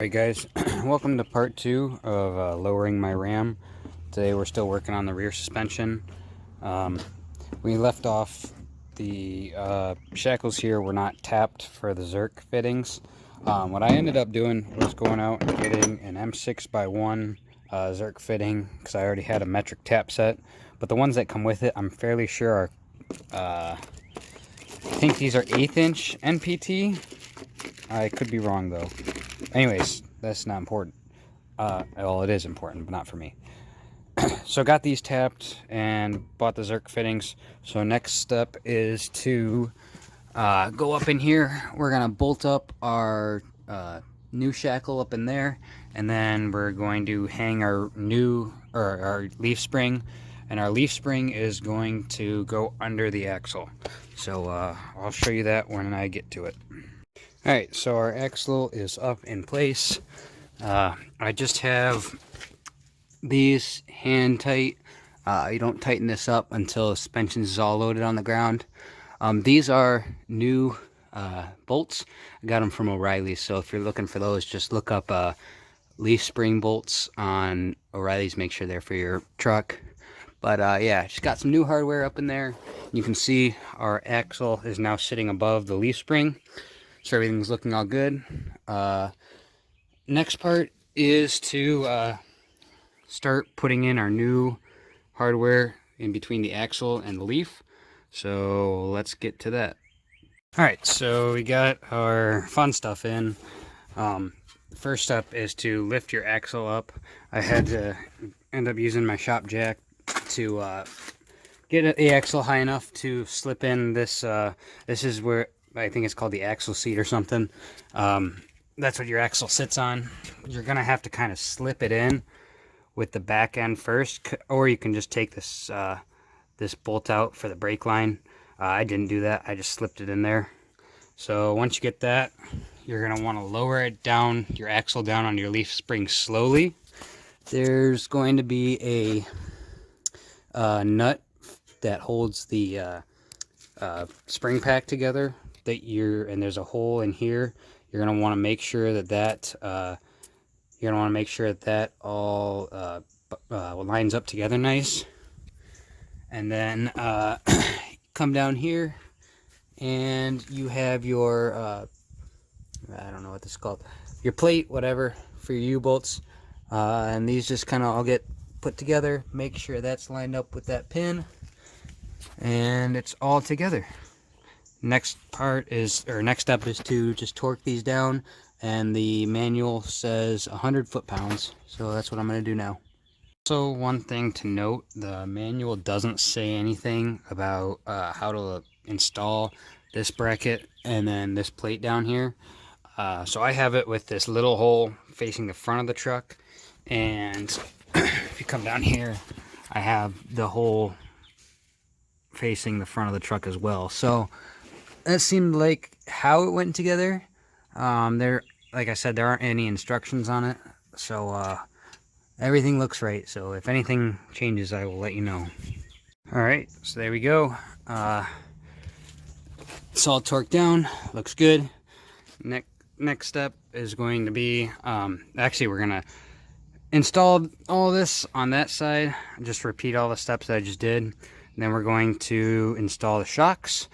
Alright guys, welcome to part 2 of lowering my Ram. Today we're still working on the rear suspension. We left off the shackles here were not tapped for the Zerk fittings. What I ended up doing was going out and getting an M6x1 Zerk fitting because I already had a metric tap set. But the ones that come with it, I'm fairly sure are, I think these are 1/8 inch NPT. I could be wrong though. Anyways, that's not important. Well, it is important, but not for me. So I got these tapped and bought the Zerk fittings. So next step is to go up in here. We're gonna bolt up our new shackle up in there, and then we're going to hang our our leaf spring, and our leaf spring is going to go under the axle. So I'll show you that when I get to it. Alright, so our axle is up in place. I just have these hand tight. You don't tighten this up until the suspension is all loaded on the ground. These are new bolts. I got them from O'Reilly's, so if you're looking for those, just look up leaf spring bolts on O'Reilly's. Make sure they're for your truck. But yeah, just got some new hardware up in there. You can see our axle is now sitting above the leaf spring. So everything's looking all good. Next part is to start putting in our new hardware in between the axle and the leaf. So let's get to that. Alright, so we got our fun stuff in. First step is to lift your axle up. I had to end up using my shop jack to get the axle high enough to slip in this. This is where I think it's called the axle seat or something. That's what your axle sits on. You're gonna have to kind of slip it in with the back end first, or you can just take this this bolt out for the brake line. I didn't do that. I just slipped it in there. So once you get that, you're gonna want to lower it down, your axle down on your leaf spring slowly. There's going to be a nut that holds the spring pack together. And there's a hole in here. You're gonna want to make sure that all lines up together nice. And then come down here, and you have your I don't know what this is called, your plate, whatever, for your U-bolts. And these just kind of all get put together. Make sure that's lined up with that pin, and it's all together. Next step is to just torque these down, and the manual says 100 foot-pounds, so that's what I'm going to do now. So one thing to note, the manual doesn't say anything about how to install this bracket and then this plate down here. So I have it with this little hole facing the front of the truck, and if you come down here, I have the hole facing the front of the truck as well. So that seemed like how it went together. Like I said, there aren't any instructions on it, so everything looks right. So if anything changes, I will let you know. Alright, so there we go. It's all torqued down, looks good. Next step is going to be, actually we're going to install all this on that side. Just repeat all the steps that I just did. And then we're going to install the shocks.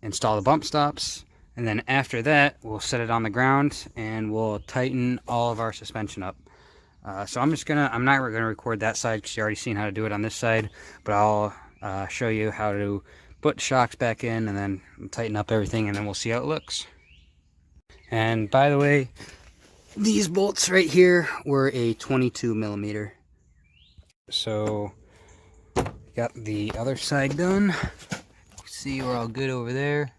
Install the bump stops, and then after that we'll set it on the ground and we'll tighten all of our suspension up. So I'm not gonna record that side because you already seen how to do it on this side, but I'll show you how to put shocks back in and then tighten up everything, and then we'll see how it looks. And by the way, these bolts right here were a 22 millimeter. So got the other side done. See, we're all good over there.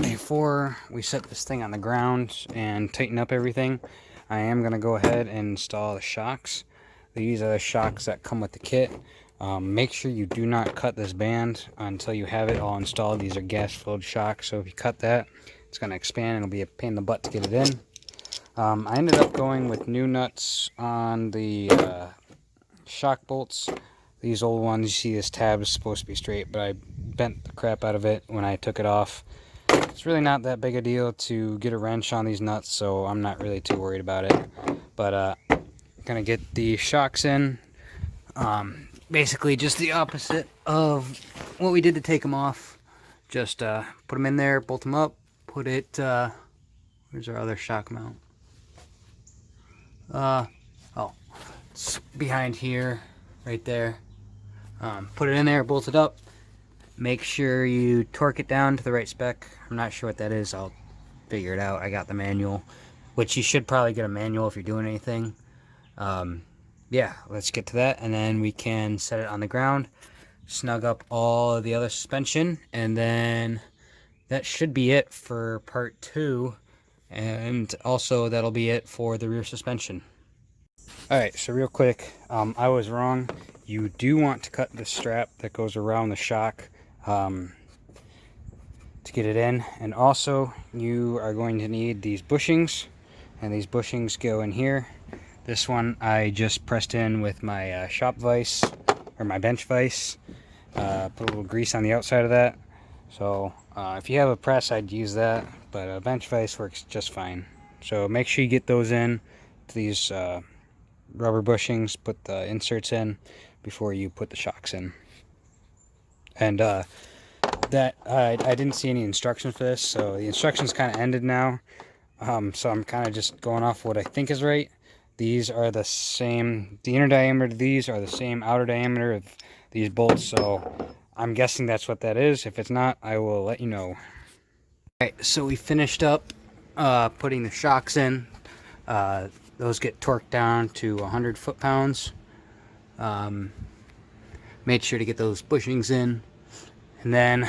Before we set this thing on the ground and tighten up everything, I am going to go ahead and install the shocks. These are the shocks that come with the kit. Make sure you do not cut this band until you have it all installed. These are gas-filled shocks, so if you cut that, it's going to expand and it'll be a pain in the butt to get it in. I ended up going with new nuts on the shock bolts. These old ones, you see this tab is supposed to be straight, but I bent the crap out of it when I took it off. It's really not that big a deal to get a wrench on these nuts, so I'm not really too worried about it. But gonna get the shocks in. Basically just the opposite of what we did to take them off. Just put them in there, bolt them up, put it, where's our other shock mount? Oh, it's behind here, right there. Put it in there, bolt it up. Make sure you torque it down to the right spec. I'm not sure what that is. I'll figure it out. I got the manual, which you should probably get a manual if you're doing anything. Yeah, let's get to that, and then we can set it on the ground, snug up all of the other suspension, and then that should be it for part 2, and also that'll be it for the rear suspension. Alright, so real quick, I was wrong. You do want to cut the strap that goes around the shock to get it in, and also you are going to need these bushings, and these bushings go in here. This one I just pressed in with my shop vise, or my bench vise. Put a little grease on the outside of that. So if you have a press, I'd use that, but a bench vise works just fine. So make sure you get those in to these rubber bushings, put the inserts in before you put the shocks in. And that I didn't see any instructions for this, so the instructions kind of ended now. So I'm kind of just going off what I think is right. These are the same, the inner diameter of these are the same outer diameter of these bolts, so I'm guessing that's what that is. If it's not, I will let you know. Alright, so we finished up putting the shocks in. Those get torqued down to 100 foot-pounds. Made sure to get those bushings in. And then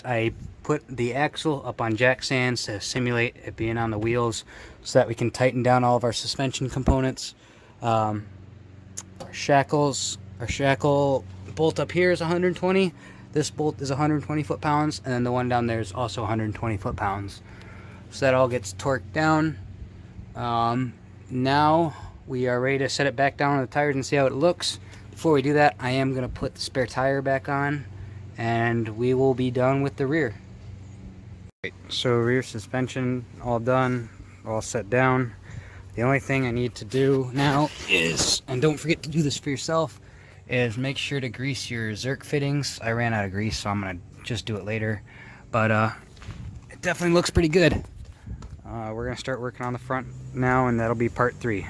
I put the axle up on jack stands to simulate it being on the wheels so that we can tighten down all of our suspension components. Our shackle bolt up here is 120. This bolt is 120 foot-pounds, and then the one down there is also 120 foot-pounds. So that all gets torqued down. Now we are ready to set it back down on the tires and see how it looks. Before we do that, I am going to put the spare tire back on, and we will be done with the rear. So rear suspension all done, all set down. The only thing I need to do now is, and don't forget to do this for yourself, is make sure to grease your Zerk fittings. I ran out of grease, so I'm going to just do it later. But it definitely looks pretty good. We're going to start working on the front now, and that'll be part 3.